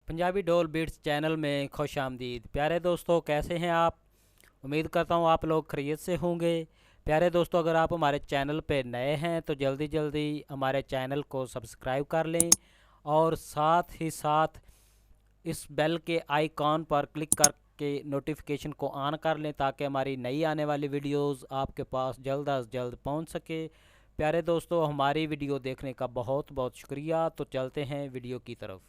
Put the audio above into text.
पंजाबी डोल beats channel में खुश आमदीद। प्यारे दोस्तों, कैसे हैं आप? उम्मीद करता हूँ आप लोग खैरियत से होंगे। प्यारे दोस्तों, अगर आप हमारे चैनल पे नए हैं तो जल्दी जल्दी हमारे चैनल को सब्सक्राइब कर लें और साथ ही साथ इस बेल के आइकॉन पर क्लिक करके नोटिफिकेशन को ऑन कर लें ताकि हमारी नई आने वाली वीडियोस आपके पास जल्द अज जल्द पहुंच सके। प्यारे दोस्तों, हमारी वीडियो देखने का बहुत बहुत शुक्रिया। तो चलते हैं वीडियो की तरफ।